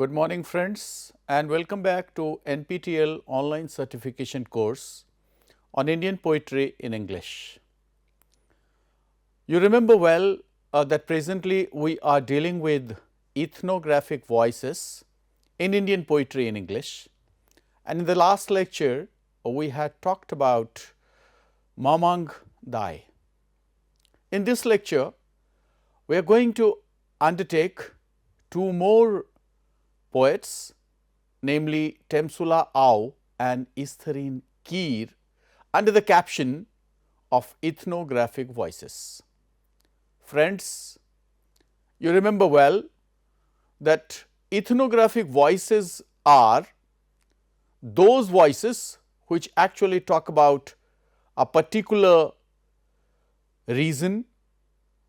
Good morning friends and welcome back to NPTEL online certification course on Indian poetry in English. You remember well that presently we are dealing with ethnographic voices in Indian poetry in English, and in the last lecture we had talked about Mamang Dai. In this lecture we are going to undertake two more poets, namely Temsula Ao and Easterine Kire, under the caption of ethnographic voices. Friends, you remember well that ethnographic voices are those voices which actually talk about a particular region,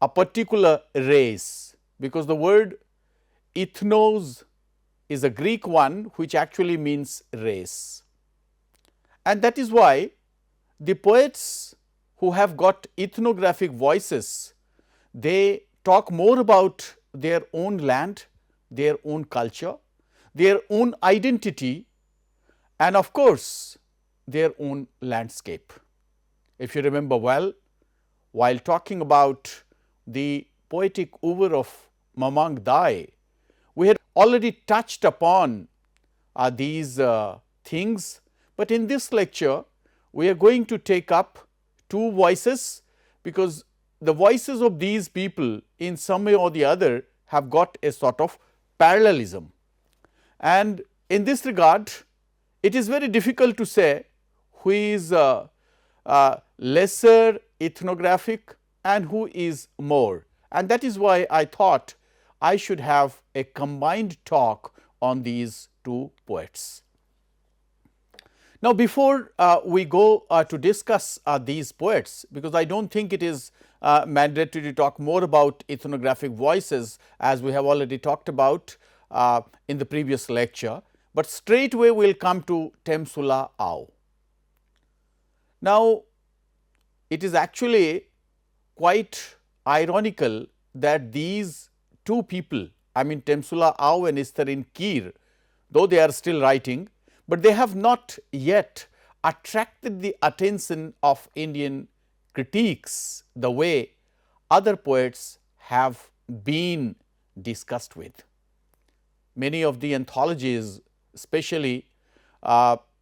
a particular race, because the word ethnos is a Greek one which actually means race. And that is why the poets who have got ethnographic voices, they talk more about their own land, their own culture, their own identity, and of course their own landscape. If you remember well, while talking about the poetic oeuvre of Mamang Dai, we had already touched upon these things, but in this lecture we are going to take up two voices, because the voices of these people in some way or the other have got a sort of parallelism. And in this regard, it is very difficult to say who is lesser ethnographic and who is more, and that is why I thought I should have a combined talk on these two poets. Now, before we go to discuss these poets, because I do not think it is mandatory to talk more about ethnographic voices as we have already talked about in the previous lecture, but straightway we will come to Temsula Ao. Now, it is actually quite ironical that these two people, I mean Temsula Ao and Easterine Kire, though they are still writing, but they have not yet attracted the attention of Indian critiques the way other poets have been discussed with. Many of the anthologies, especially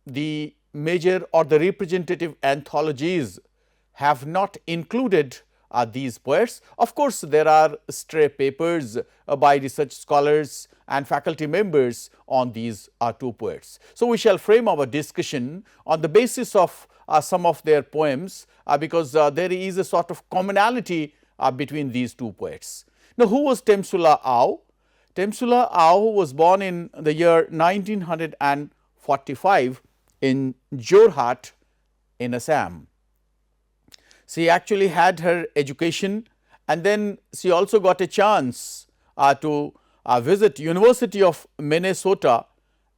the major or the representative anthologies, have not included these poets. Of course, there are stray papers by research scholars and faculty members on these two poets. So, we shall frame our discussion on the basis of some of their poems, because there is a sort of commonality between these two poets. Now, who was Temsula Ao? Temsula Ao was born in the year 1945 in Jorhat in Assam. She actually had her education, and then she also got a chance to visit University of Minnesota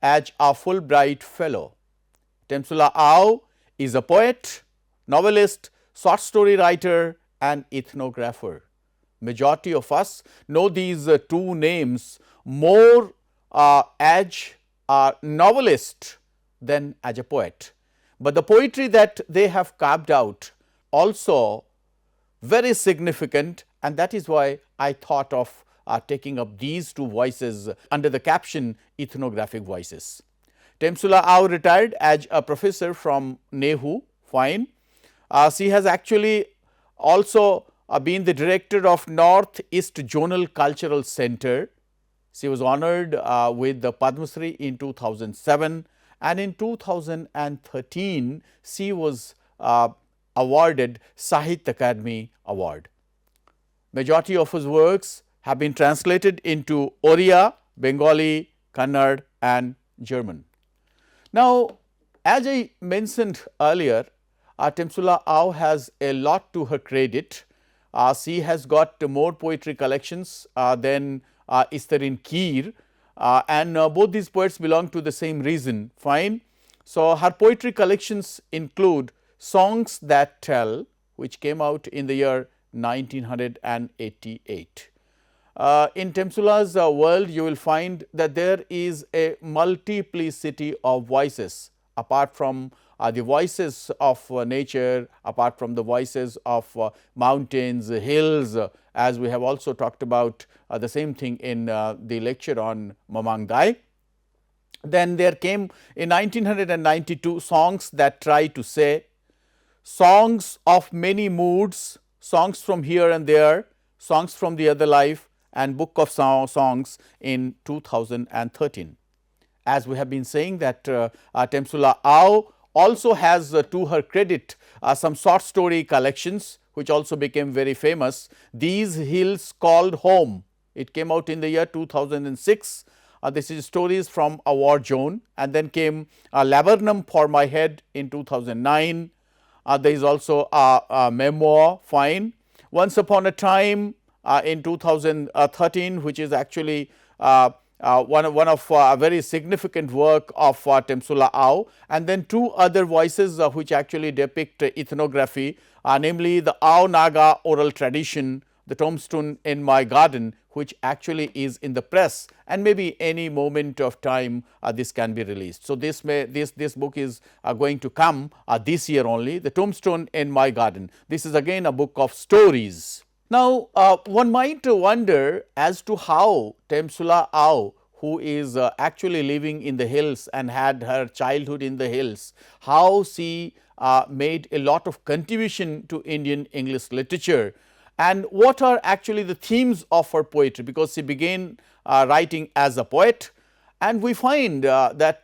as a Fulbright fellow. Temsula Ao is a poet, novelist, short story writer and ethnographer. Majority of us know these two names more as a novelist than as a poet, but the poetry that they have carved out also very significant, and that is why I thought of taking up these two voices under the caption ethnographic voices. Temsula Ao retired as a professor from NEHU, fine. She has actually also been the director of Northeast Zonal Cultural Center. She was honored with the Padma Shri in 2007, and in 2013 she was awarded Sahitya Akademi Award. Majority of his works have been translated into Oriya, Bengali, Kannada and German. Now, as I mentioned earlier, Temsula Ao has a lot to her credit. She has got more poetry collections than Easterine Kire, and both these poets belong to the same region, fine. So, her poetry collections include Songs That Tell, which came out in the year 1988. In Temsula's world, you will find that there is a multiplicity of voices apart from the voices of nature, apart from the voices of mountains, hills, as we have also talked about the same thing in the lecture on Mamangdai. Then there came in 1992 songs that try to say, songs of many moods, songs from here and there, songs from the other life, and book of songs in 2013. As we have been saying that Temsula Ao also has to her credit some short story collections which also became very famous. These Hills Called Home, it came out in the year 2006. This is stories from a war zone, and then came Laburnum for My Head in 2009. There is also a memoir, fine. Once Upon a Time in 2013, which is actually one of a very significant work of Temsula Ao, and then two other voices which actually depict ethnography, namely the Ao Naga oral tradition, the tombstone in my garden, which actually is in the press, and maybe any moment of time this can be released. So, this book is going to come this year only, the tombstone in my garden. This is again a book of stories. Now, one might wonder as to how Temsula Ao, who is actually living in the hills and had her childhood in the hills, how she made a lot of contribution to Indian English literature, and what are actually the themes of her poetry, because she began writing as a poet. And we find that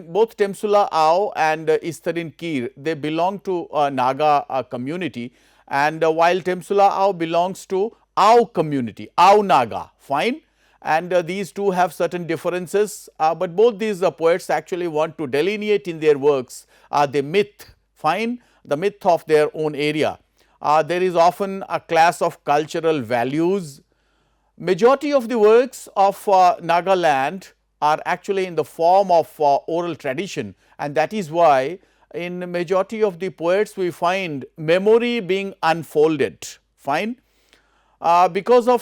both Temsula Ao and Easterine Kire, they belong to a Naga community, and while Temsula Ao belongs to Ao community, Ao Naga, fine. And these two have certain differences, but both these poets actually want to delineate in their works the myth, fine, the myth of their own area. There is often a clash of cultural values. Majority of the works of Nagaland are actually in the form of oral tradition, and that is why in majority of the poets we find memory being unfolded, fine. Because of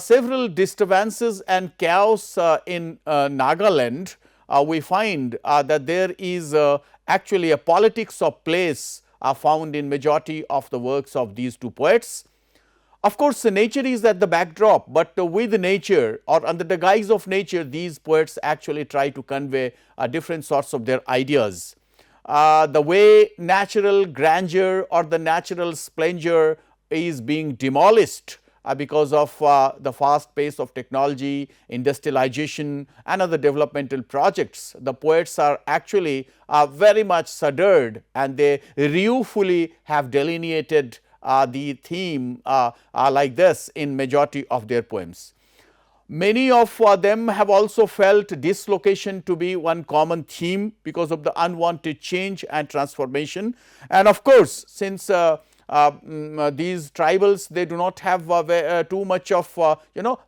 several disturbances and chaos in Nagaland, we find that there is actually a politics of place found in majority of the works of these two poets. Of course, nature is at the backdrop, but with nature or under the guise of nature, these poets actually try to convey different sorts of their ideas. The way natural grandeur or the natural splendor is being demolished because of the fast pace of technology, industrialization and other developmental projects. The poets are actually very much shuddered, and they ruefully have delineated the theme like this in majority of their poems. Many of them have also felt dislocation to be one common theme because of the unwanted change and transformation. And of course, since these tribals, they do not have too much of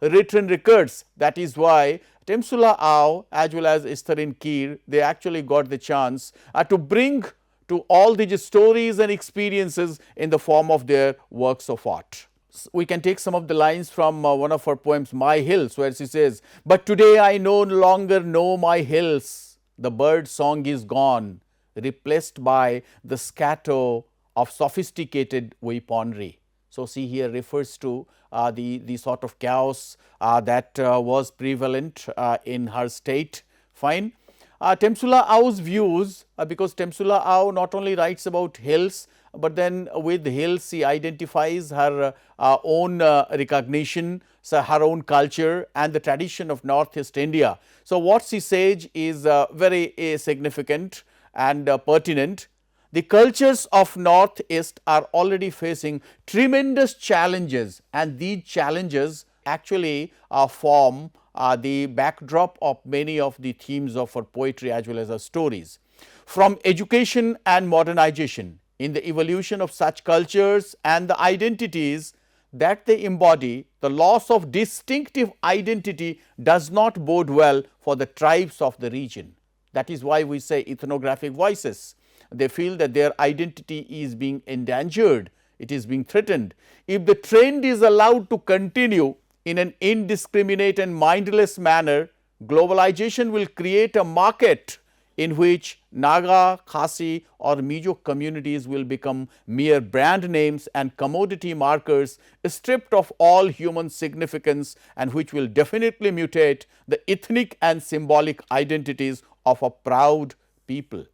written records, that is why Temsula Ao as well as Easterine Kire, they actually got the chance to bring to all these stories and experiences in the form of their works of art. We can take some of the lines from one of her poems, My Hills, where she says, "But today I no longer know my hills, the bird song is gone, replaced by the scatter of sophisticated weaponry." So, she here refers to the sort of chaos that was prevalent in her state, fine. Temsula Ao's views, because Temsula Ao not only writes about hills, but then with hills she identifies her own recognition, so her own culture and the tradition of Northeast India. So, what she says is very significant and pertinent. The cultures of Northeast are already facing tremendous challenges, and these challenges actually form the backdrop of many of the themes of her poetry as well as her stories. From education and modernization, in the evolution of such cultures and the identities that they embody, the loss of distinctive identity does not bode well for the tribes of the region. That is why we say ethnographic voices. They feel that their identity is being endangered, it is being threatened. If the trend is allowed to continue, in an indiscriminate and mindless manner, globalization will create a market in which Naga, Khasi or Mizo communities will become mere brand names and commodity markers stripped of all human significance, and which will definitely mutate the ethnic and symbolic identities of a proud people.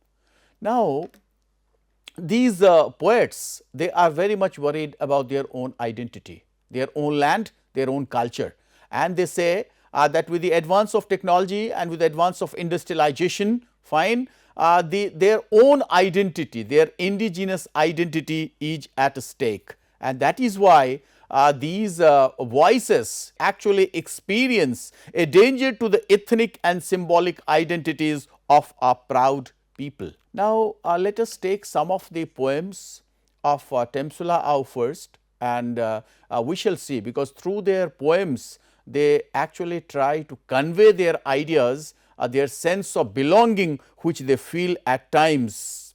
Now, these poets, they are very much worried about their own identity, their own land, their own culture, and they say that with the advance of technology and with the advance of industrialization, fine, their own identity, their indigenous identity is at stake, and that is why these voices actually experience a danger to the ethnic and symbolic identities of a proud people. Now, let us take some of the poems of Temsula Ao first, and we shall see, because through their poems they actually try to convey their ideas, their sense of belonging which they feel at times,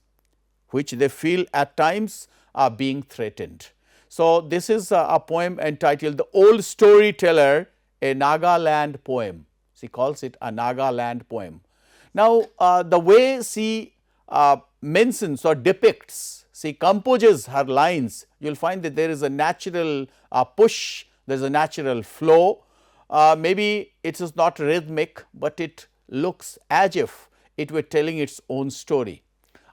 being threatened. So, this is a poem entitled The Old Storyteller, a Nagaland poem. She calls it a Nagaland poem. Now, the way she mentions or depicts, she composes her lines, you will find that there is a natural push, there is a natural flow. Maybe it is not rhythmic, but it looks as if it were telling its own story.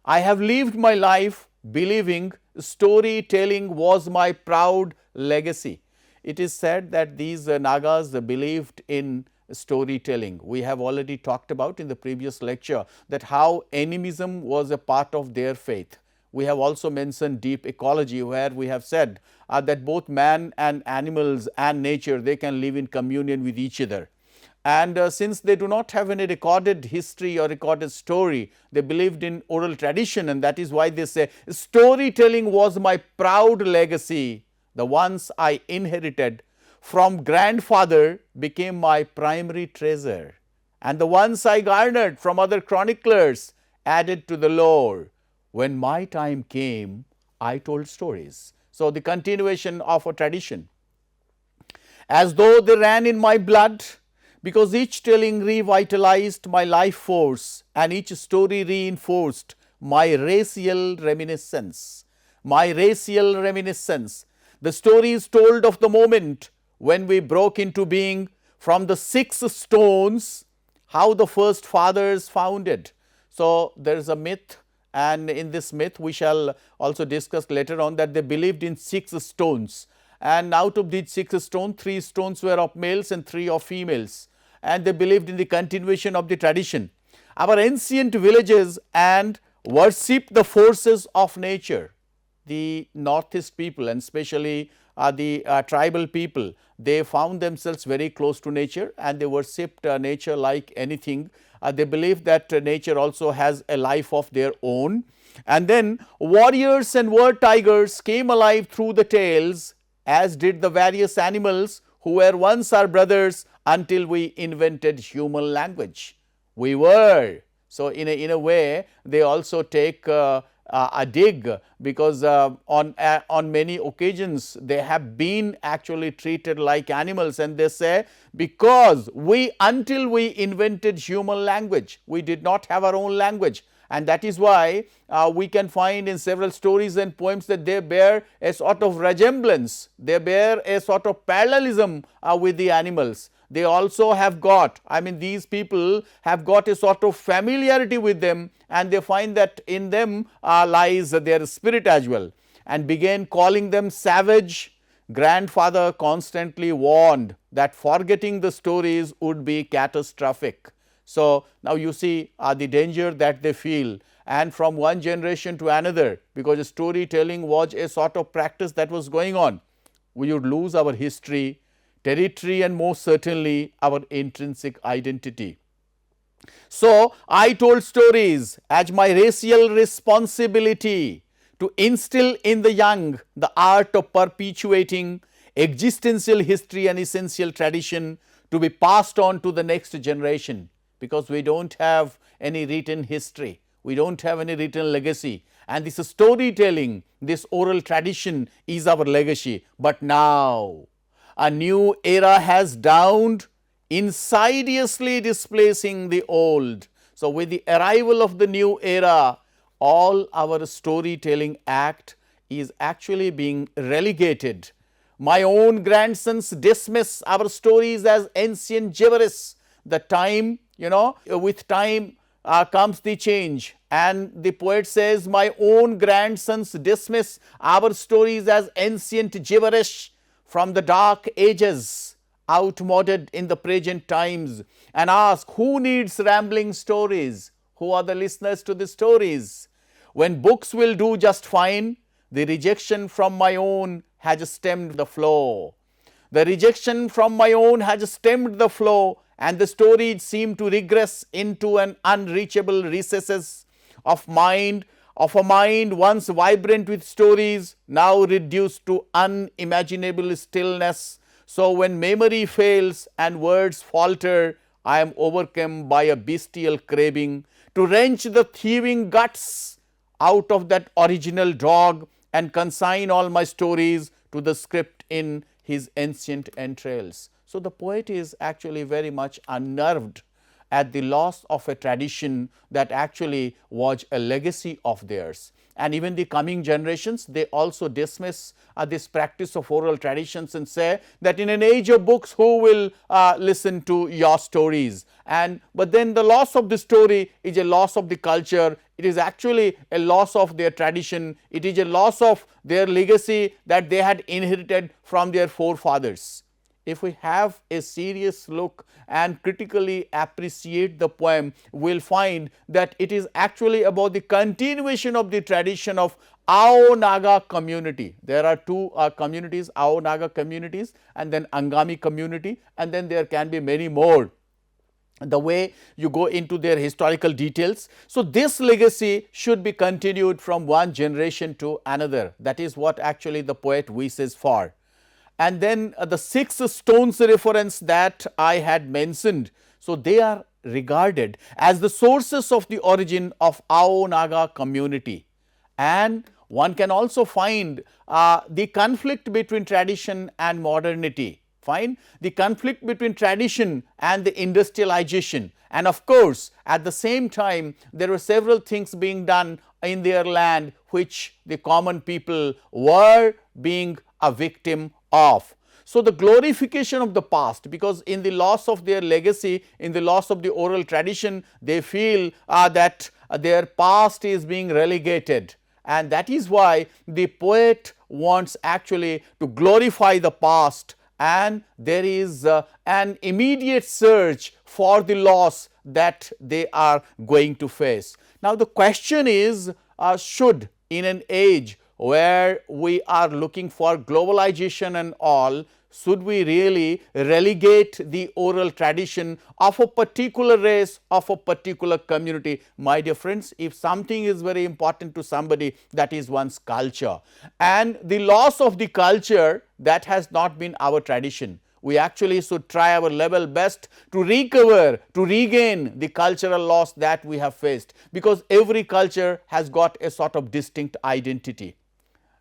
I have lived my life believing storytelling was my proud legacy. It is said that these Nagas believed in storytelling. We have already talked about in the previous lecture that how animism was a part of their faith. We have also mentioned deep ecology, where we have said that both man and animals and nature, they can live in communion with each other. And since they do not have any recorded history or recorded story, they believed in oral tradition, and that is why they say storytelling was my proud legacy. The ones I inherited from grandfather became my primary treasure, and the ones I garnered from other chroniclers added to the lore. When my time came, I told stories. So, the continuation of a tradition. As though they ran in my blood, because each telling revitalized my life force and each story reinforced my racial reminiscence. The stories told of the moment when we broke into being from the 6 stones, how the first fathers founded. So, there is a myth, and in this myth we shall also discuss later on that they believed in 6 stones, and out of these 6 stones, 3 stones were of males and 3 of females, and they believed in the continuation of the tradition. Our ancient villages and worshipped the forces of nature. The northeast people, and especially the tribal people, they found themselves very close to nature, and they worshipped nature like anything. They believed that nature also has a life of their own. And then warriors and war tigers came alive through the tales, as did the various animals who were once our brothers until we invented human language. We were. So, in a way they also take a dig, because on many occasions they have been actually treated like animals, and they say because until we invented human language, we did not have our own language, and that is why we can find in several stories and poems that they bear a sort of resemblance, they bear a sort of parallelism with the animals. They also have got, these people have got a sort of familiarity with them, and they find that in them lies their spirit as well, and began calling them savage. Grandfather constantly warned that forgetting the stories would be catastrophic. So, now you see the danger that they feel, and from one generation to another, because storytelling was a sort of practice that was going on, we would lose our history, territory, and most certainly our intrinsic identity. So, I told stories as my racial responsibility to instill in the young the art of perpetuating existential history and essential tradition to be passed on to the next generation, because we do not have any written history, we do not have any written legacy, and this storytelling, this oral tradition is our legacy. But now a new era has dawned, insidiously displacing the old. So, with the arrival of the new era, all our storytelling act is actually being relegated. My own grandsons dismiss our stories as ancient gibberish. The time, with time comes the change, and the poet says, my own grandsons dismiss our stories as ancient gibberish from the dark ages, outmoded in the present times, and ask, who needs rambling stories? Who are the listeners to the stories? When books will do just fine, the rejection from my own has stemmed the flow. The rejection from my own has stemmed the flow, and the stories seem to regress into an unreachable recesses of a mind once vibrant with stories, now reduced to unimaginable stillness. So when memory fails and words falter, I am overcome by a bestial craving to wrench the thieving guts out of that original dog and consign all my stories to the script in his ancient entrails. So the poet is actually very much unnerved at the loss of a tradition that actually was a legacy of theirs. And even the coming generations, they also dismiss this practice of oral traditions and say that in an age of books, who will listen to your stories? But then the loss of the story is a loss of the culture. It is actually a loss of their tradition. It is a loss of their legacy that they had inherited from their forefathers. If we have a serious look and critically appreciate the poem, we will find that it is actually about the continuation of the tradition of Ao Naga community. There are two communities, Ao Naga communities and then Angami community, and then there can be many more the way you go into their historical details. So, this legacy should be continued from one generation to another. That is what actually the poet wishes for. And then the 6 stones reference that I had mentioned. So, they are regarded as the sources of the origin of Ao Naga community. And one can also find the conflict between tradition and modernity. Fine, the conflict between tradition and the industrialization, and of course, at the same time there were several things being done in their land which the common people were being a victim of. So, the glorification of the past, because in the loss of their legacy, in the loss of the oral tradition, they feel that their past is being relegated, and that is why the poet wants actually to glorify the past, and there is an immediate search for the loss that they are going to face. Now, the question is, should in an age where we are looking for globalization and all, should we really relegate the oral tradition of a particular race, of a particular community? My dear friends, if something is very important to somebody, that is one's culture, and the loss of the culture, that has not been our tradition. We actually should try our level best to recover, to regain the cultural loss that we have faced, because every culture has got a sort of distinct identity.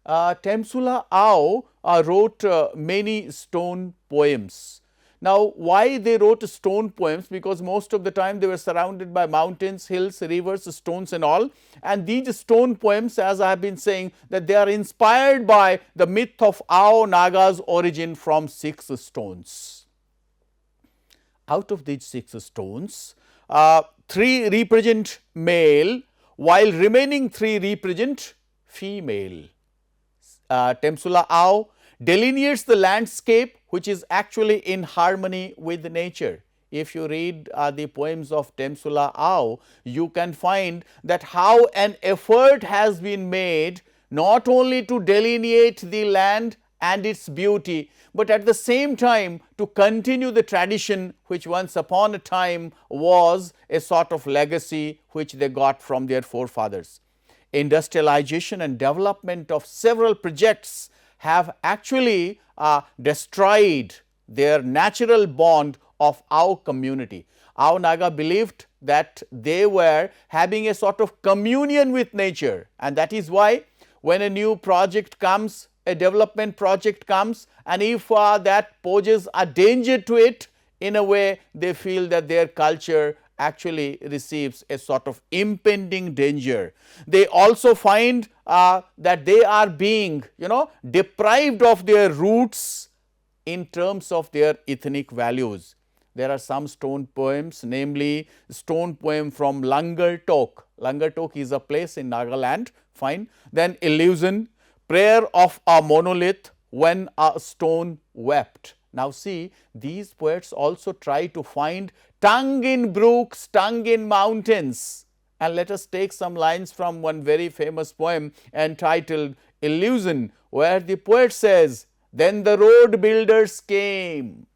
Temsula Ao wrote many stone poems. Now, why they wrote stone poems? Because most of the time they were surrounded by mountains, hills, rivers, stones and all, and these stone poems, as I have been saying, that they are inspired by the myth of Ao Naga's origin from 6 stones. Out of these 6 stones, 3 represent male, while remaining 3 represent female. Temsula Ao delineates the landscape which is actually in harmony with nature. If you read the poems of Temsula Ao, you can find that how an effort has been made not only to delineate the land and its beauty, but at the same time to continue the tradition which once upon a time was a sort of legacy which they got from their forefathers. Industrialization and development of several projects have actually destroyed their natural bond of Ao community. Ao Naga believed that they were having a sort of communion with nature, and that is why when a new project comes, a development project comes, and if that poses a danger to it, in a way they feel that their culture actually receives a sort of impending danger. They also find that they are being deprived of their roots in terms of their ethnic values. There are some stone poems, namely stone poem from Langartok. Langartok is a place in Nagaland, fine. Then Illusion, prayer of a monolith when a stone wept. Now see, these poets also try to find tongue in brooks, tongue in mountains. And let us take some lines from one very famous poem entitled Illusion, where the poet says, "Then the road builders came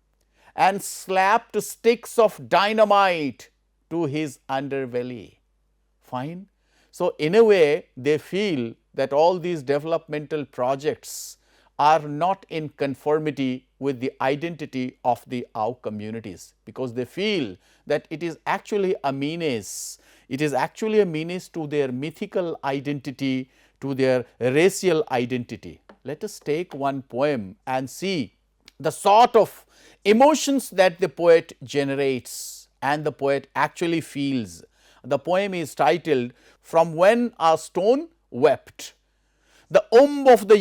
and slapped sticks of dynamite to his underbelly." Fine. So, in a way they feel that all these developmental projects are not in conformity with the identity of the Ao communities, because they feel that it is actually a menace. It is actually a menace to their mythical identity, to their racial identity. Let us take one poem and see the sort of emotions that the poet generates and the poet actually feels. The poem is titled "From When a Stone Wept." The womb of the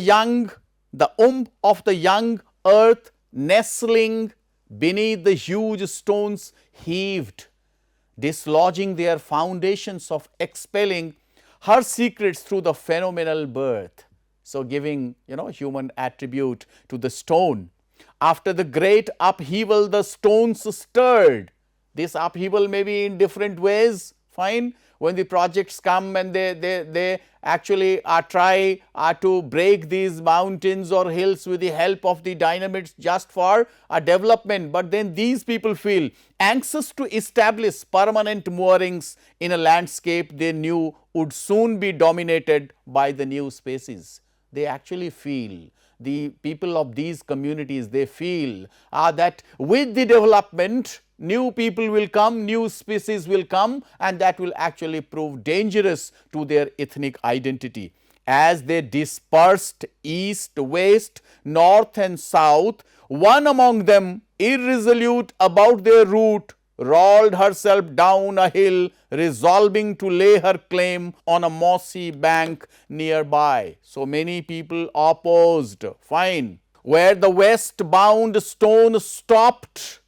young earth nestling beneath the huge stones heaved, dislodging their foundations of expelling her secrets through the phenomenal birth. So, giving human attribute to the stone. After the great upheaval, the stones stirred. This upheaval may be in different ways, fine. When the projects come and they actually try to break these mountains or hills with the help of the dynamites just for development, but then these people feel anxious to establish permanent moorings in a landscape they knew would soon be dominated by the new species. They actually feel, the people of these communities, they feel that with the development, new people will come, new species will come, and that will actually prove dangerous to their ethnic identity. As they dispersed east, west, north and south, one among them, irresolute about their route, rolled herself down a hill, resolving to lay her claim on a mossy bank nearby. So many people opposed, fine. Where the west-bound stone stopped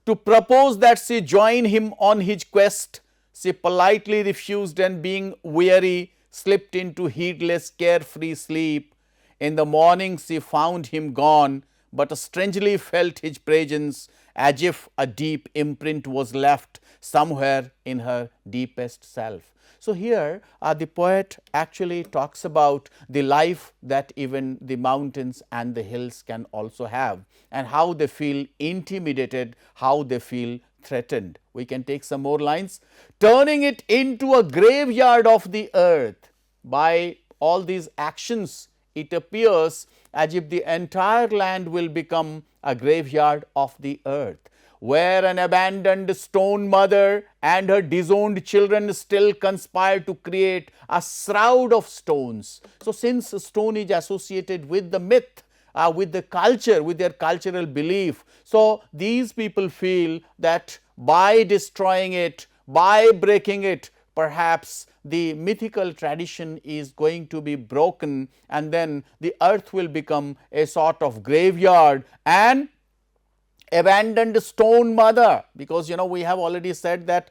to propose that she join him on his quest, she politely refused, and being weary, slipped into heedless, carefree sleep. In the morning she found him gone, but strangely felt his presence, as if a deep imprint was left somewhere in her deepest self. So here the poet actually talks about the life that even the mountains and the hills can also have, and how they feel intimidated, how they feel threatened. We can take some more lines. Turning it into a graveyard of the earth. By all these actions, it appears as if the entire land will become a graveyard of the earth, where an abandoned stone mother and her disowned children still conspire to create a shroud of stones. So, since stone is associated with the myth, with the culture, with their cultural belief, so these people feel that by destroying it, by breaking it, perhaps the mythical tradition is going to be broken, and then the earth will become a sort of graveyard and abandoned stone mother, because we have already said that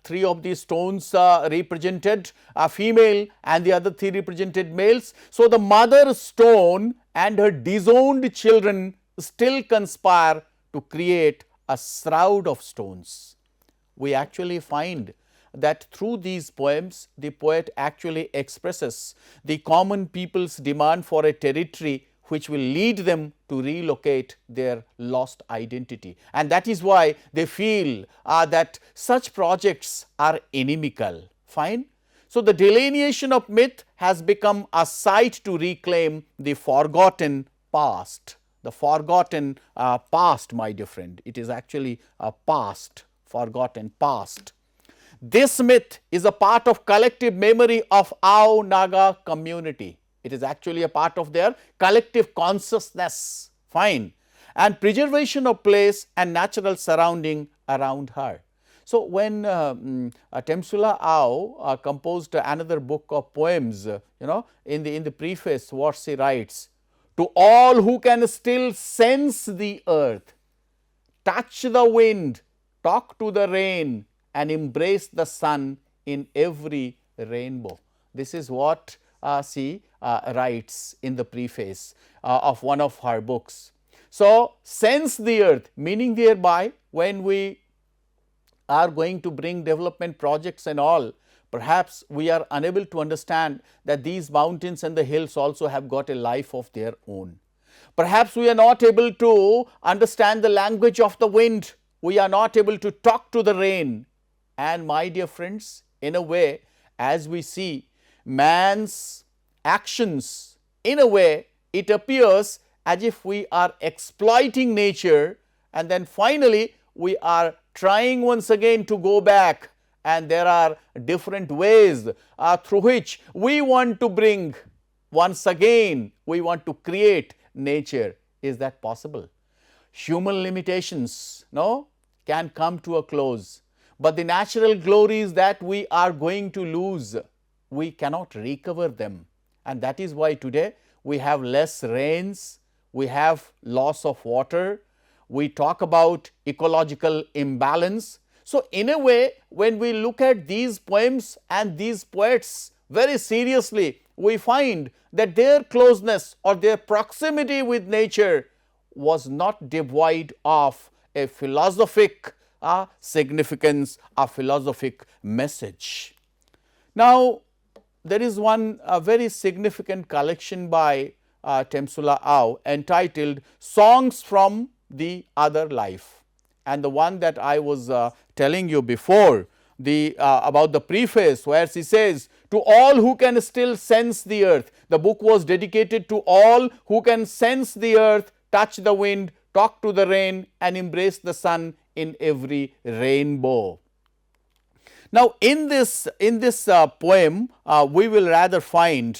three of these stones represented a female and the other three represented males. So, the mother stone and her disowned children still conspire to create a shroud of stones. We actually find that through these poems, the poet actually expresses the common people's demand for a territory which will lead them to relocate their lost identity. And that is why they feel that such projects are inimical. Fine. So, the delineation of myth has become a site to reclaim the forgotten past. The forgotten past, my dear friend, it is actually a past, forgotten past. This myth is a part of collective memory of Ao Naga community. It is actually a part of their collective consciousness, fine, and preservation of place and natural surrounding around her. So, when Temsula Ao composed another book of poems, in the preface what she writes, to all who can still sense the earth, touch the wind, talk to the rain and embrace the sun in every rainbow. This is what she writes in the preface of one of her books. So, sense the earth, meaning thereby when we are going to bring development projects and all, perhaps we are unable to understand that these mountains and the hills also have got a life of their own. Perhaps we are not able to understand the language of the wind, we are not able to talk to the rain. And my dear friends, in a way, as we see man's actions, in a way it appears as if we are exploiting nature, and then finally we are trying once again to go back, and there are different ways through which we want to bring once again, we want to create nature. Is that possible? Human limitations can come to a close, but the natural glories that we are going to lose, we cannot recover them, and that is why today we have less rains, we have loss of water, we talk about ecological imbalance. So, in a way, when we look at these poems and these poets very seriously, we find that their closeness or their proximity with nature was not devoid of a philosophic significance, a philosophic message. Now, there is one very significant collection by Temsula Ao entitled Songs from the Other Life, and the one that I was telling you before, the about the preface, where she says, to all who can still sense the earth. The book was dedicated to all who can sense the earth, touch the wind, talk to the rain and embrace the sun in every rainbow. Now, in this poem, we will rather find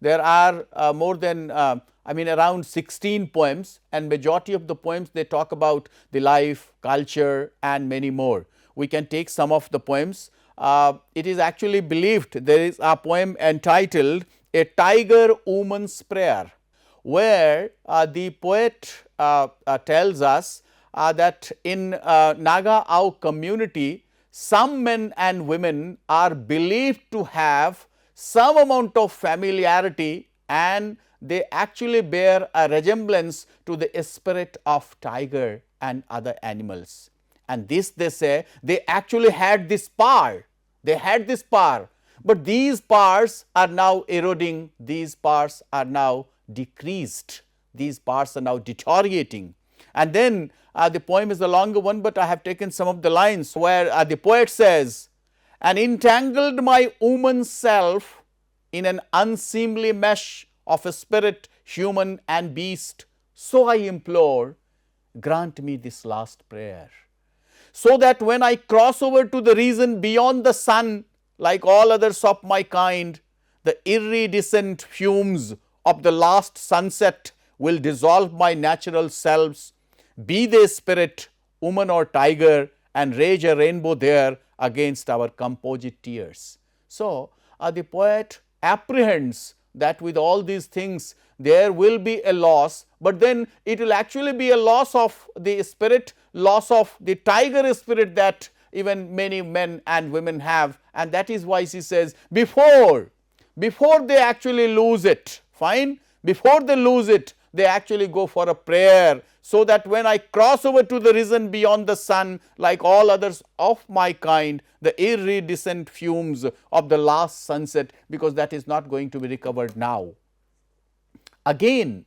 there are more than around 16 poems, and majority of the poems they talk about the life, culture and many more. We can take some of the poems. It is actually believed there is a poem entitled A Tiger Woman's Prayer, where the poet tells us that in Naga Ao community, some men and women are believed to have some amount of familiarity, and they actually bear a resemblance to the spirit of tiger and other animals. And this, they say, they actually had this power, but these powers are now eroding, these powers are now decreased, these powers are now deteriorating. And then the poem is a longer one, but I have taken some of the lines where the poet says, and entangled my woman self in an unseemly mesh of a spirit, human and beast, so I implore, grant me this last prayer, so that when I cross over to the region beyond the sun, like all others of my kind, the iridescent fumes of the last sunset will dissolve my natural selves, be they spirit, woman or tiger, and rage a rainbow there against our composite tears. So, the poet apprehends that with all these things there will be a loss, but then it will actually be a loss of the spirit, loss of the tiger spirit that even many men and women have, and that is why she says before they actually lose it, before they lose it, they actually go for a prayer, so that when I cross over to the region beyond the sun, like all others of my kind, the iridescent fumes of the last sunset, because that is not going to be recovered now. Again,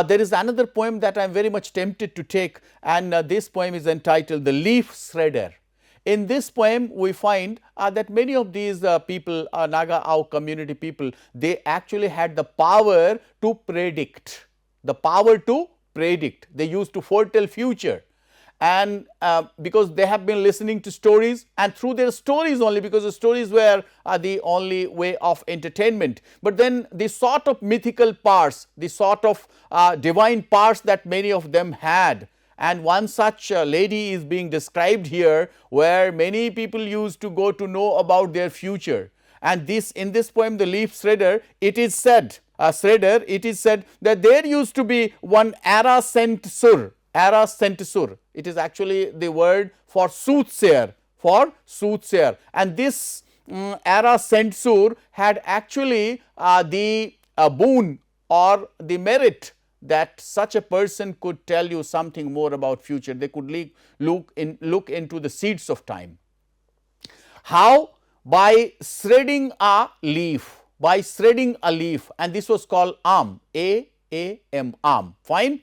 there is another poem that I am very much tempted to take, and this poem is entitled The Leaf Shredder. In this poem, we find that many of these people, Naga Ao community people, they actually had the power to predict, they used to foretell future. and because they have been listening to stories, and through their stories only, because the stories were the only way of entertainment. But then the sort of mythical parts, the sort of divine parts that many of them had, and one such lady is being described here, where many people used to go to know about their future. And this, in this poem, The Leaf Shredder, it is said, it is said that there used to be one Ara Sentsur. Ara Sentsur, it is actually the word for soothsayer, and this Ara Sentsur had actually the boon or the merit that such a person could tell you something more about future. They could look into the seeds of time. How? By shredding a leaf, and this was called Am, A-A-M, Am, fine.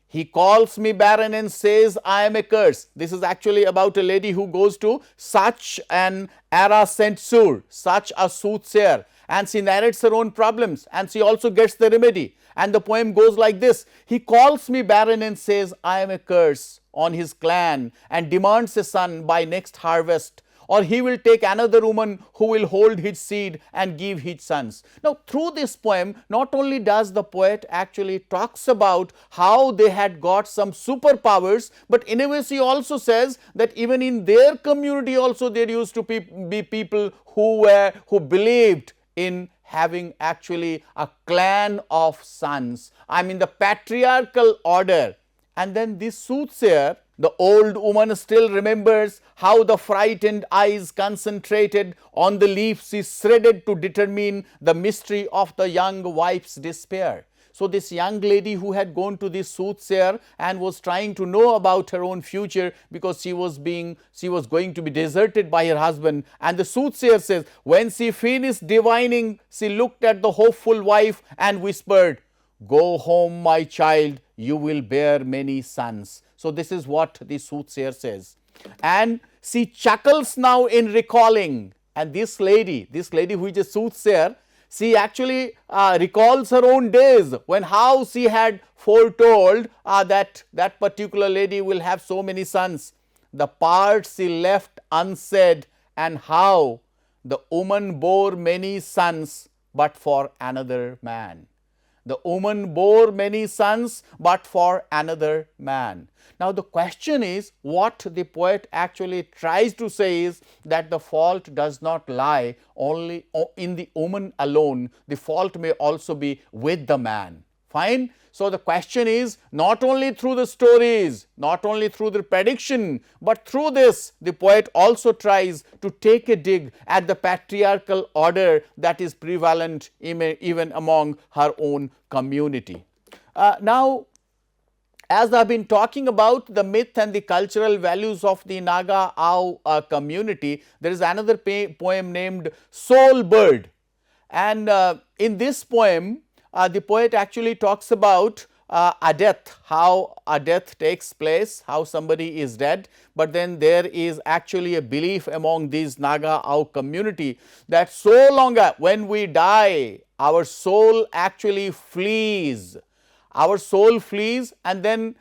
He calls me barren and says I am a curse. This is actually about a lady who goes to such an Ara Sentsur, such a soothsayer, and she narrates her own problems, and she also gets the remedy. And the poem goes like this: he calls me barren and says I am a curse on his clan, and demands a son by next harvest, or he will take another woman who will hold his seed and give his sons. Now, through this poem, not only does the poet actually talks about how they had got some superpowers, but in a way he also says that even in their community also there used to be people who believed in having actually a clan of sons. I mean the patriarchal order. And then this soothsayer, the old woman, still remembers how the frightened eyes concentrated on the leaves she shredded to determine the mystery of the young wife's despair. So this young lady who had gone to this soothsayer and was trying to know about her own future, because she was going to be deserted by her husband, and the soothsayer says, when she finished divining, she looked at the hopeful wife and whispered, "Go home, my child, you will bear many sons." So this is what the soothsayer says, and she chuckles now in recalling. And this lady who is a soothsayer, she actually recalls her own days, when how she had foretold that particular lady will have so many sons, the parts she left unsaid, and how the woman bore many sons but for another man. The woman bore many sons but for another man. Now the question is, what the poet actually tries to say is that the fault does not lie only in the woman alone. The fault may also be with the man. Fine. So the question is, not only through the stories, not only through the prediction, but through this, the poet also tries to take a dig at the patriarchal order that is prevalent even among her own community. Now, as I have been talking about the myth and the cultural values of the Naga Ao community, there is another poem named Soul Bird. And in this poem, the poet actually talks about a death, how a death takes place, how somebody is dead. But then there is actually a belief among these Naga Ao community that so long when we die, our soul actually flees. Our soul flees, and then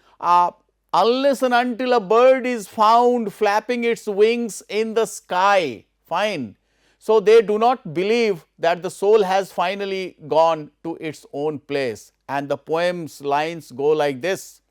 unless and until a bird is found flapping its wings in the sky, fine. So they do not believe that the soul has finally gone to its own place. And the poem's lines go like this: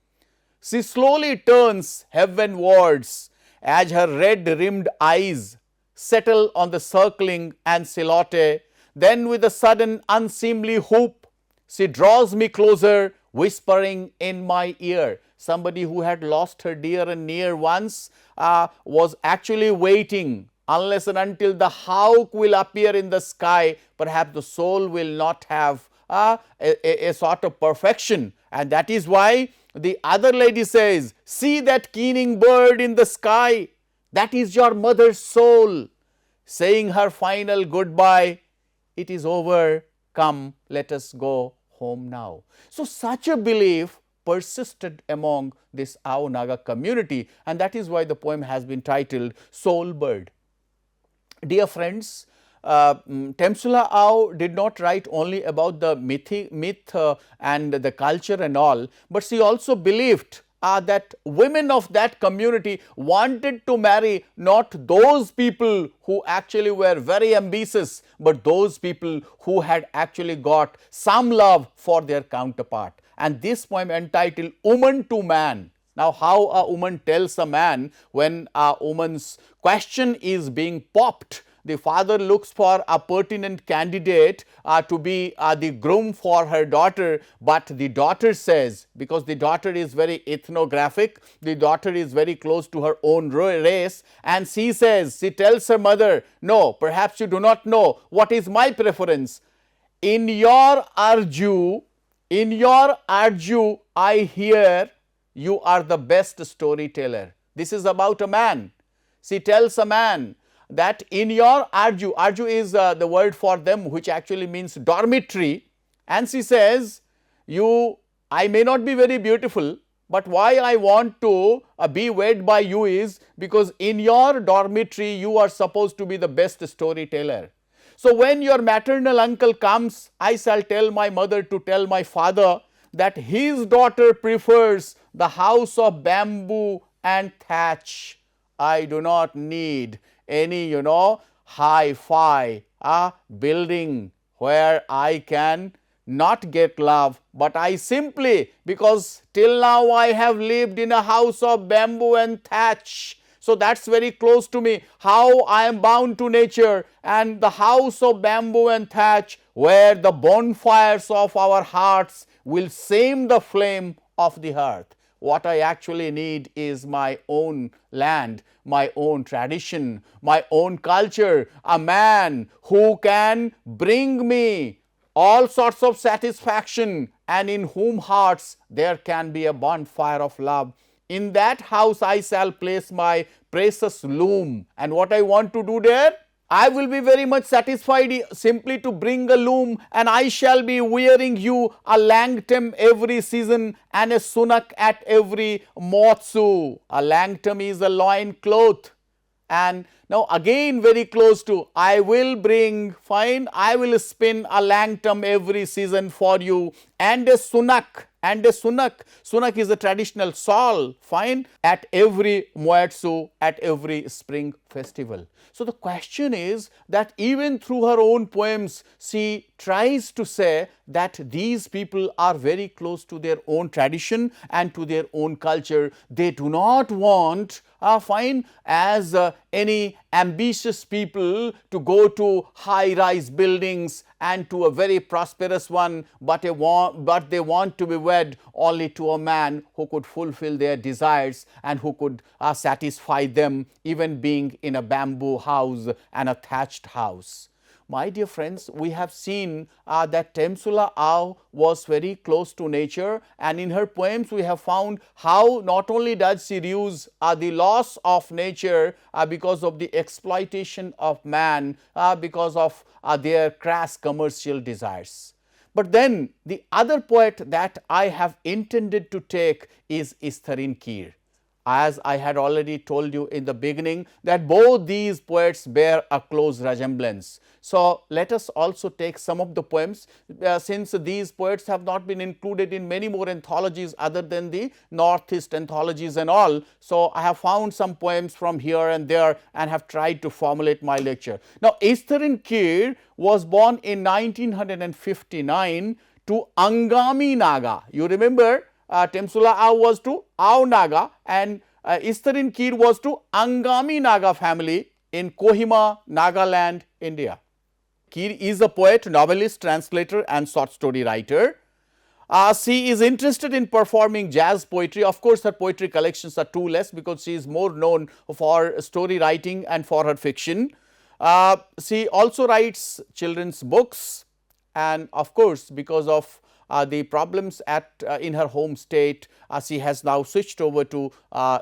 she slowly turns heavenwards as her red-rimmed eyes settle on the circling Ancelote. Then with a sudden unseemly whoop, she draws me closer, whispering in my ear. Somebody who had lost her dear and near once was actually waiting. Unless and until the hawk will appear in the sky, perhaps the soul will not have a sort of perfection. And that is why the other lady says, see that keening bird in the sky, that is your mother's soul, saying her final goodbye. It is over, come, let us go home now. So such a belief persisted among this Ao Naga community, and that is why the poem has been titled Soul Bird. Dear friends, Temsula Ao did not write only about the myth and the culture and all, but she also believed that women of that community wanted to marry not those people who actually were very ambitious, but those people who had actually got some love for their counterpart. And this poem entitled Woman to Man. Now, how a woman tells a man when a woman's question is being popped. The father looks for a pertinent candidate to be the groom for her daughter, but the daughter says, because the daughter is very ethnographic, the daughter is very close to her own race, and she says, she tells her mother, no, perhaps you do not know what is my preference. In your arju, I hear you are the best storyteller. This is about a man. She tells a man that in your arju is the word for them which actually means dormitory, and she says, I may not be very beautiful, but why I want to be wed by you is because in your dormitory you are supposed to be the best storyteller. So when your maternal uncle comes, I shall tell my mother to tell my father that his daughter prefers the house of bamboo and thatch. I do not need any, hi-fi building where I can not get love, but I simply, because till now I have lived in a house of bamboo and thatch. So that's very close to me, how I am bound to nature, and the house of bamboo and thatch where the bonfires of our hearts will same the flame of the hearth. What I actually need is my own land, my own tradition, my own culture, a man who can bring me all sorts of satisfaction and in whom hearts there can be a bonfire of love. In that house I shall place my precious loom, and what I want to do there? I will be very much satisfied simply to bring a loom, and I shall be wearing you a langtam every season and a sunak at every motsu. A langtam is a loin cloth. And now again very close to, I will spin a langtam every season for you, and a sunak. Sunak is a traditional shawl, fine, at every moetsu, at every spring festival. So the question is that even through her own poems, she tries to say that these people are very close to their own tradition and to their own culture. They do not want, as any ambitious people to go to high-rise buildings and to a very prosperous one, but they want to be wed only to a man who could fulfill their desires and who could satisfy them, even being in a bamboo house and a thatched house. My dear friends, we have seen that Temsula Ao was very close to nature, and in her poems we have found how not only does she use the loss of nature because of the exploitation of man, because of their crass commercial desires. But then the other poet that I have intended to take is Easterine Kire. As I had already told you in the beginning that both these poets bear a close resemblance. So let us also take some of the poems, since these poets have not been included in many more anthologies other than the Northeast anthologies and all. So I have found some poems from here and there and have tried to formulate my lecture. Now Easterine Kire was born in 1959 to Angami Naga. You remember, Temsula Ao was to Ao Naga, and Easterine Kire was to Angami Naga family in Kohima, Nagaland, India. Kire is a poet, novelist, translator and short story writer. She is interested in performing jazz poetry. Of course, her poetry collections are too less because she is more known for story writing and for her fiction. She also writes children's books, and of course, because of the problems in her home state, she has now switched over to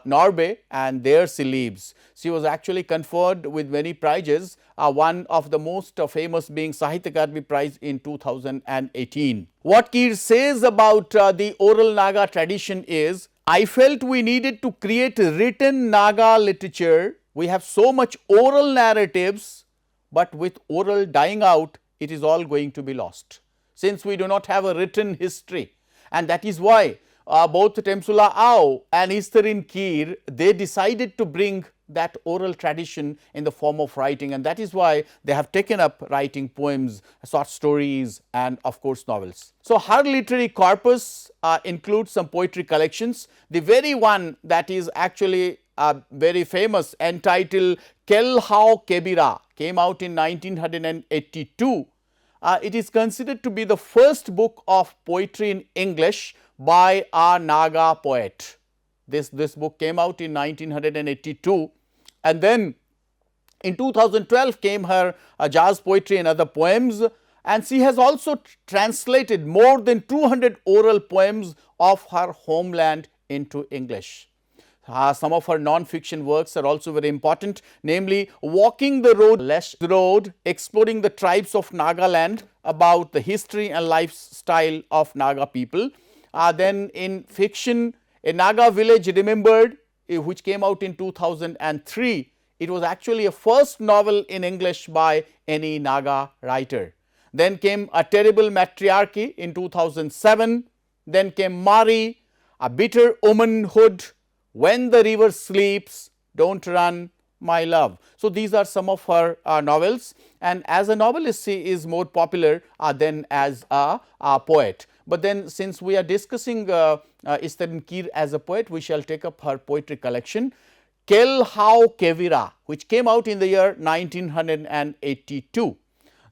Norway, and there she lives. She was actually conferred with many prizes, one of the most famous being Sahitya Akademi Prize in 2018. What Kire says about the oral Naga tradition is, I felt we needed to create written Naga literature. We have so much oral narratives, but with oral dying out, it is all going to be lost, since we do not have a written history. And that is why both Temsula Ao and Easterine Kire, they decided to bring that oral tradition in the form of writing, and that is why they have taken up writing poems, short stories, and of course novels. So, her literary corpus includes some poetry collections. The very one that is actually very famous, entitled Kelhoukevira, came out in 1982. It is considered to be the first book of poetry in English by a Naga poet. This book came out in 1982, and then in 2012 came her jazz poetry and other poems, and she has also translated more than 200 oral poems of her homeland into English. Some of her non-fiction works are also very important, namely Walking the Road, Lesh Road, exploring the tribes of Nagaland, about the history and lifestyle of Naga people. Then in fiction, A Naga Village Remembered, which came out in 2003. It was actually a first novel in English by any Naga writer. Then came A Terrible Matriarchy in 2007. Then came Mari, A Bitter Womanhood, When the River Sleeps, Don't Run, My Love. So, these are some of her novels, and as a novelist she is more popular than as a poet. But then, since we are discussing Easterine Kire as a poet, we shall take up her poetry collection Kelhoukevira, which came out in the year 1982.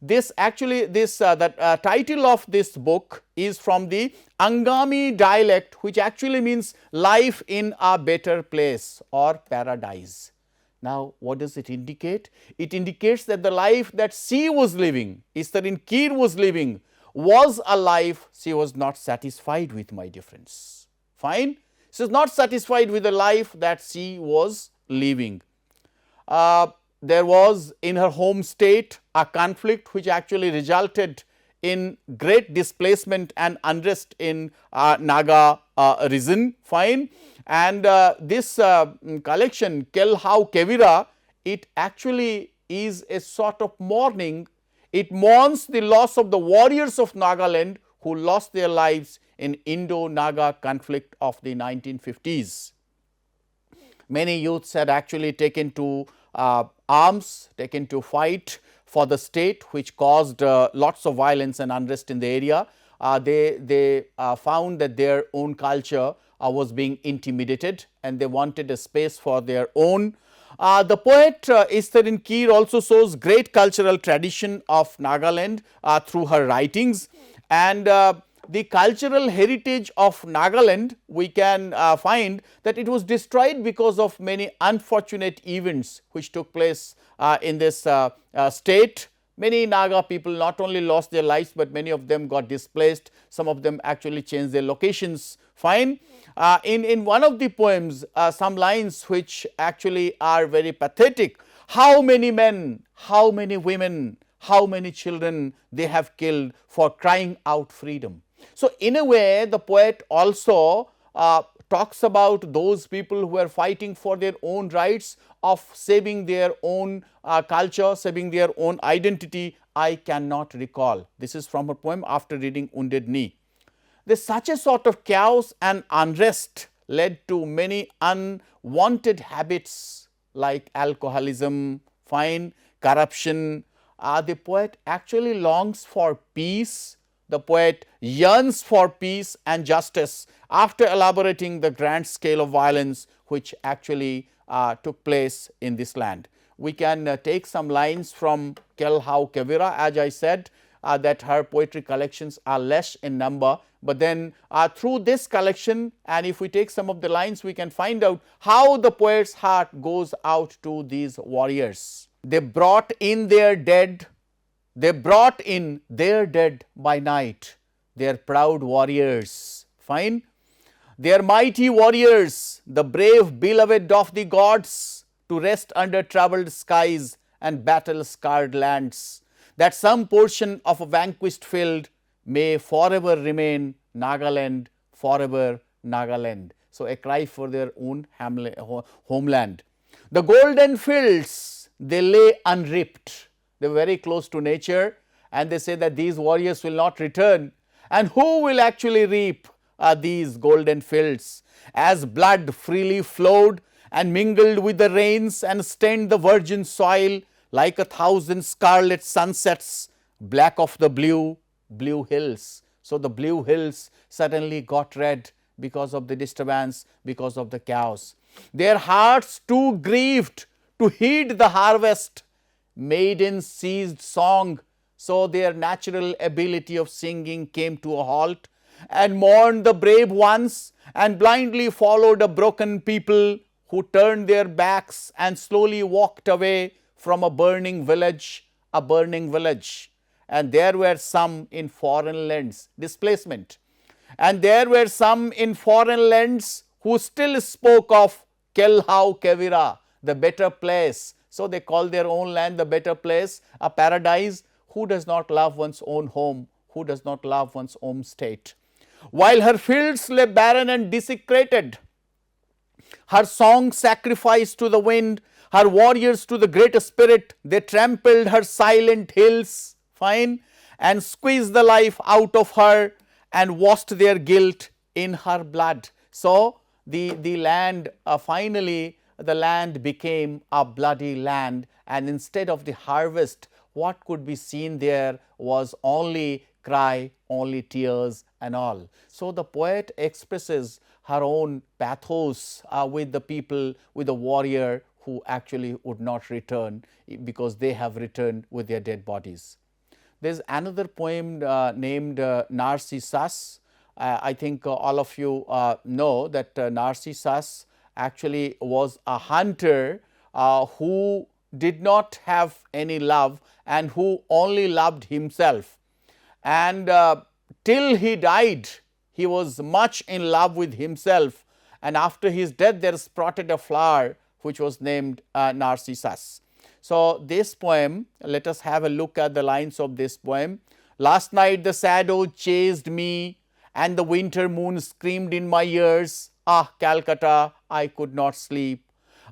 The title of this book is from the Angami dialect, which actually means life in a better place or paradise. Now, what does it indicate? It indicates that the life that she was living, Easterine Kire was living, was a life she was not satisfied with, my dear friends. Fine? She is not satisfied with the life that she was living. There was in her home state a conflict which actually resulted in great displacement and unrest in Naga region. Fine? And this collection Kelhoukevira, it actually is a sort of mourning. It mourns the loss of the warriors of Nagaland who lost their lives in Indo-Naga conflict of the 1950s. Many youths had actually taken to arms, taken to fight for the state, which caused lots of violence and unrest in the area. They found that their own culture was being intimidated, and they wanted a space for their own. The poet Easterine Kire also shows great cultural tradition of Nagaland through her writings, and the cultural heritage of Nagaland, we can find that it was destroyed because of many unfortunate events which took place in this state. Many Naga people not only lost their lives, but many of them got displaced. Some of them actually changed their locations. Fine. In one of the poems, some lines which actually are very pathetic. How many men, how many women, how many children they have killed for crying out freedom. So, in a way, the poet also talks about those people who are fighting for their own rights, of saving their own culture, saving their own identity. I cannot recall. This is from her poem After Reading Wounded Knee. There's such a sort of chaos and unrest led to many unwanted habits like alcoholism, fine, corruption. The poet actually longs for peace. The poet yearns for peace and justice after elaborating the grand scale of violence which actually took place in this land. We can take some lines from Kelhoukevira. As I said, that her poetry collections are less in number, but then through this collection, and if we take some of the lines, we can find out how the poet's heart goes out to these warriors. They brought in their dead by night, their proud warriors. Fine. They are mighty warriors, the brave beloved of the gods, to rest under troubled skies and battle scarred lands, that some portion of a vanquished field may forever remain Nagaland, forever Nagaland. So, a cry for their own homeland. The golden fields, they lay unreaped. They were very close to nature, and they say that these warriors will not return, and who will actually reap these golden fields, as blood freely flowed and mingled with the rains and stained the virgin soil like 1,000 scarlet sunsets, black of the blue hills. So, the blue hills suddenly got red because of the disturbance, because of the chaos. Their hearts too grieved to heed the harvest. Maidens ceased song, so their natural ability of singing came to a halt, and mourned the brave ones, and blindly followed a broken people who turned their backs and slowly walked away from a burning village, And there were some in foreign lands, displacement. And there were some in foreign lands who still spoke of Kelhoukevira, the better place. So, they call their own land the better place, a paradise. Who does not love one's own home? Who does not love one's home state? While her fields lay barren and desecrated, her song sacrificed to the wind, her warriors to the great spirit, they trampled her silent hills, and squeezed the life out of her and washed their guilt in her blood. So, the land finally the land became a bloody land, and instead of the harvest, what could be seen there was only cry, only tears and all. So, the poet expresses her own pathos with the people, with the warrior who actually would not return because they have returned with their dead bodies. There is another poem named Narcissus. I think all of you know that Narcissus actually was a hunter who did not have any love and who only loved himself. And till he died, he was much in love with himself, and after his death there sprouted a flower which was named Narcissus. So, this poem, let us have a look at the lines of this poem. Last night the shadow chased me and the winter moon screamed in my ears. Ah, Calcutta, I could not sleep.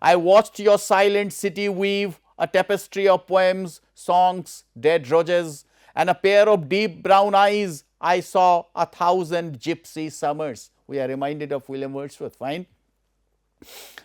I watched your silent city weave a tapestry of poems, songs, dead roses, and a pair of deep brown eyes. I saw 1,000 gypsy summers. We are reminded of William Wordsworth,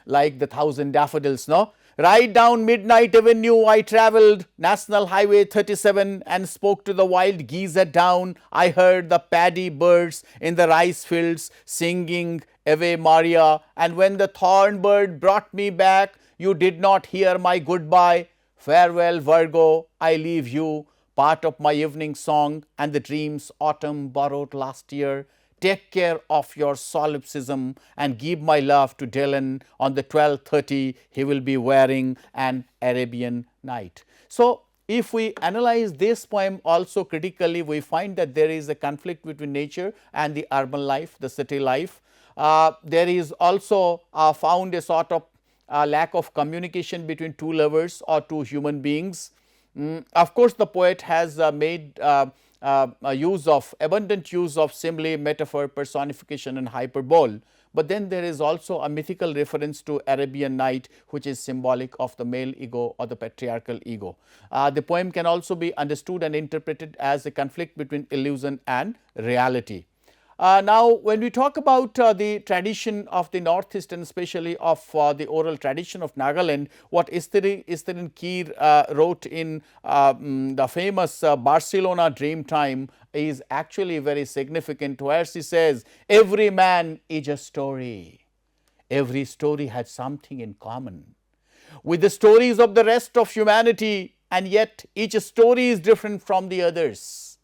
like the 1,000 daffodils, no? Right down Midnight Avenue I travelled, National Highway 37, and spoke to the wild geese at dawn. I heard the paddy birds in the rice fields singing Ave Maria, and when the thorn bird brought me back, you did not hear my goodbye. Farewell, Virgo, I leave you, part of my evening song and the dreams autumn borrowed last year. Take care of your solipsism and give my love to Dylan. On the 12:30 he will be wearing an Arabian night. So, if we analyze this poem also critically, we find that there is a conflict between nature and the urban life, the city life. There is also found a sort of lack of communication between two lovers or two human beings. Of course, the poet has made abundant use of simile, metaphor, personification and hyperbole. But then there is also a mythical reference to Arabian Night, which is symbolic of the male ego or the patriarchal ego. The poem can also be understood and interpreted as a conflict between illusion and reality. Now, when we talk about the tradition of the Northeast and especially of the oral tradition of Nagaland, what Easterine Kire wrote in the famous Barcelona Dreamtime is actually very significant, where she says, every man is a story. Every story has something in common with the stories of the rest of humanity, and yet each story is different from the others.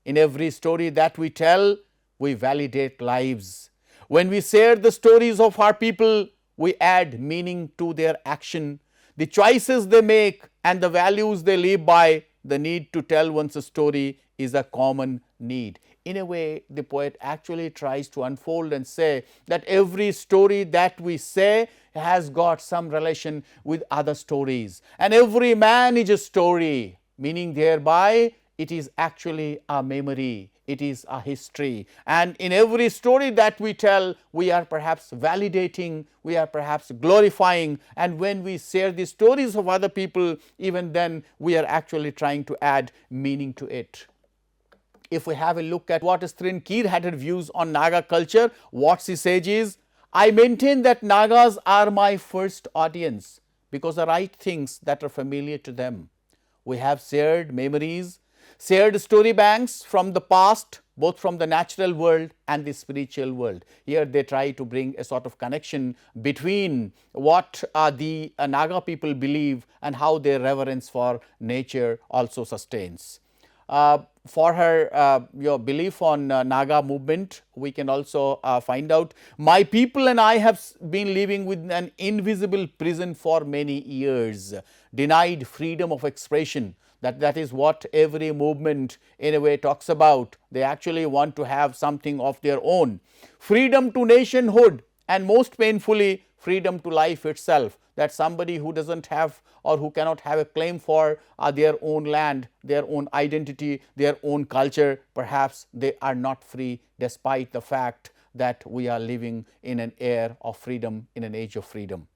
In every story that we tell, we validate lives. When we share the stories of our people, we add meaning to their action, the choices they make and the values they live by. The need to tell one's story is a common need. In a way, the poet actually tries to unfold and say that every story that we say has got some relation with other stories, and every man is a story, meaning thereby it is actually a memory, it is a history, and in every story that we tell, we are perhaps validating, we are perhaps glorifying, and when we share the stories of other people, even then we are actually trying to add meaning to it. if we have a look at what Easterine Kire had her views on Naga culture, what she says is, I maintain that Nagas are my first audience because I write things that are familiar to them. We have shared memories, shared story banks from the past, both from the natural world and the spiritual world. Here they try to bring a sort of connection between what the Naga people believe and how their reverence for nature also sustains. For her your belief on Naga movement, we can also find out, my people and I have been living with an invisible prison for many years, denied freedom of expression. That is what every movement in a way talks about. They actually want to have something of their own. Freedom to nationhood, and most painfully, freedom to life itself. That somebody who doesn't have or who cannot have a claim for their own land, their own identity, their own culture, perhaps they are not free despite the fact that we are living in an era of freedom, in an age of freedom.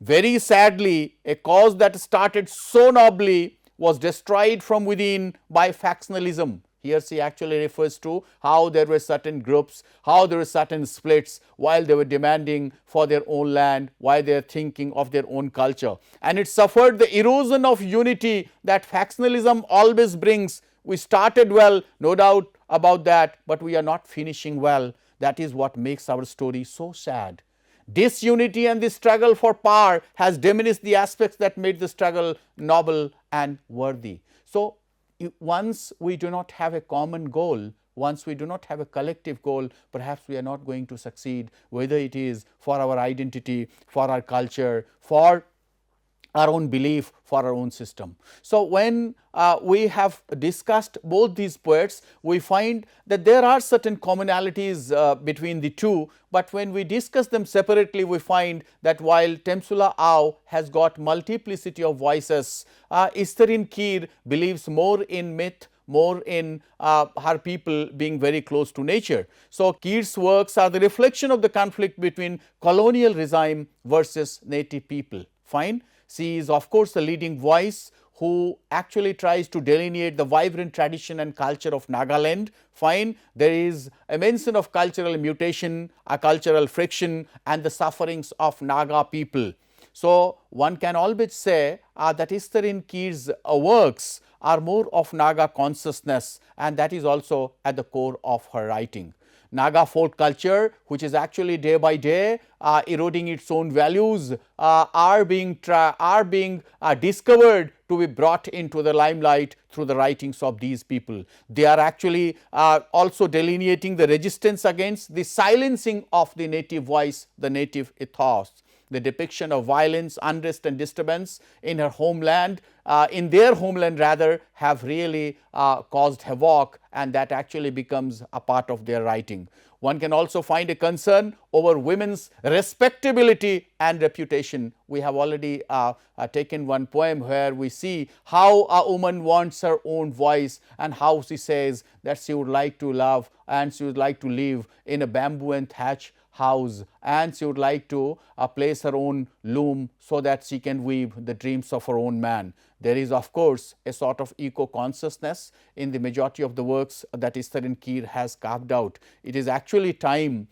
Very sadly, a cause that started so nobly was destroyed from within by factionalism. Here she actually refers to how there were certain groups, how there were certain splits while they were demanding for their own land, while they are thinking of their own culture. And it suffered the erosion of unity that factionalism always brings. We started well, no doubt about that, but we are not finishing well. That is what makes our story so sad. Disunity and the struggle for power has diminished the aspects that made the struggle noble and worthy. So, once we do not have a common goal, once we do not have a collective goal, perhaps we are not going to succeed, whether it is for our identity, for our culture, for our own belief, for our own system. So, when we have discussed both these poets, we find that there are certain commonalities between the two, but when we discuss them separately, we find that while Temsula Ao has got multiplicity of voices, Easterine Kire believes more in myth, more in her people being very close to nature. So, Kire's works are the reflection of the conflict between colonial regime versus native people. Fine. She is of course the leading voice who actually tries to delineate the vibrant tradition and culture of Nagaland. Fine, there is a mention of cultural mutation, a cultural friction and the sufferings of Naga people. So, one can always say that Easterine Kire's works are more of Naga consciousness, and that is also at the core of her writing. Naga folk culture, which is actually day by day eroding its own values, are being discovered to be brought into the limelight through the writings of these people. They are actually also delineating the resistance against the silencing of the native voice, the native ethos. The depiction of violence, unrest and disturbance in her homeland, in their homeland rather, have really caused havoc, and that actually becomes a part of their writing. One can also find a concern over women's respectability and reputation. We have already taken one poem where we see how a woman wants her own voice and how she says that she would like to love and she would like to live in a bamboo and thatch house, and she would like to place her own loom so that she can weave the dreams of her own man. There is of course a sort of eco-consciousness in the majority of the works that Easterine Kire has carved out. It is actually time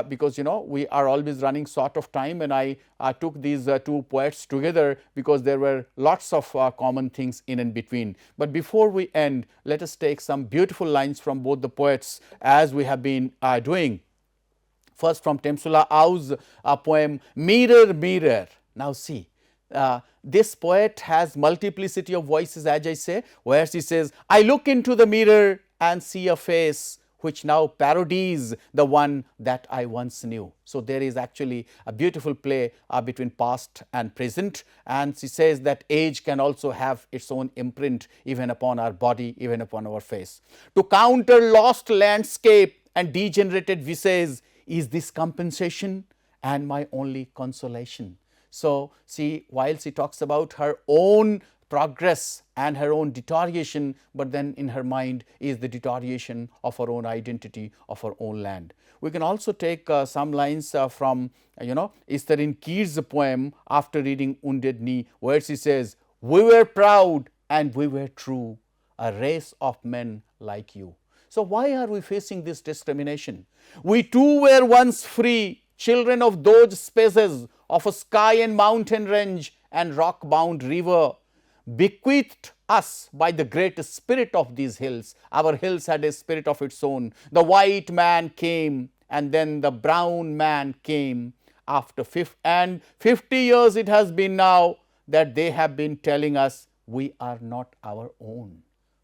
because we are always running short of time, and I took these two poets together because there were lots of common things in and between. But before we end, let us take some beautiful lines from both the poets as we have been doing. First from Temsula Ao's poem, Mirror, Mirror. Now see, this poet has multiplicity of voices, as I say, where she says, I look into the mirror and see a face which now parodies the one that I once knew. So, there is actually a beautiful play between past and present, and she says that age can also have its own imprint even upon our body, even upon our face. To counter lost landscape and degenerated visage, is this compensation and my only consolation? So, see, while she talks about her own progress and her own deterioration, but then in her mind is the deterioration of her own identity, of her own land. We can also take some lines from Easterine Kire's poem after reading Wounded Knee, where she says, we were proud and we were true, a race of men like you. So, why are we facing this discrimination? We too were once free, children of those spaces of a sky and mountain range and rock bound river, bequeathed us by the great spirit of these hills. Our hills had a spirit of its own. The white man came, and then the brown man came. After 50 years it has been now that they have been telling us we are not our own.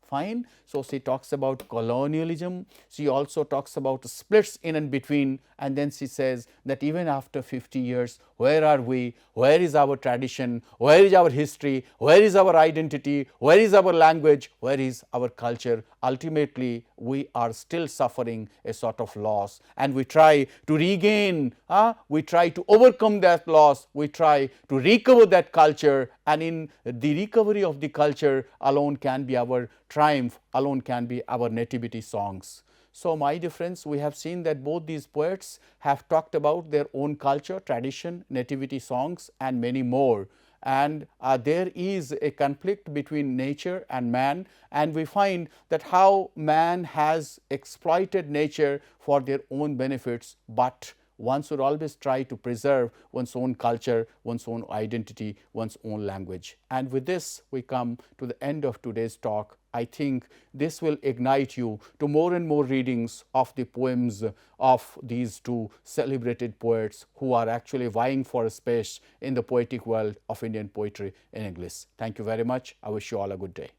Fine. So, she talks about colonialism, she also talks about splits in and between, and then she says that even after 50 years, where are we, where is our tradition, where is our history, where is our identity, where is our language, where is our culture? Ultimately, we are still suffering a sort of loss, and we try to regain, we try to overcome that loss, we try to recover that culture, and in the recovery of the culture alone can be our triumph, alone can be our nativity songs. So, my dear friends, we have seen that both these poets have talked about their own culture, tradition, nativity songs, and many more. And there is a conflict between nature and man, and we find that how man has exploited nature for their own benefits, but one should always try to preserve one's own culture, one's own identity, one's own language. And with this, we come to the end of today's talk. I think this will ignite you to more and more readings of the poems of these two celebrated poets who are actually vying for a space in the poetic world of Indian poetry in English. Thank you very much. I wish you all a good day.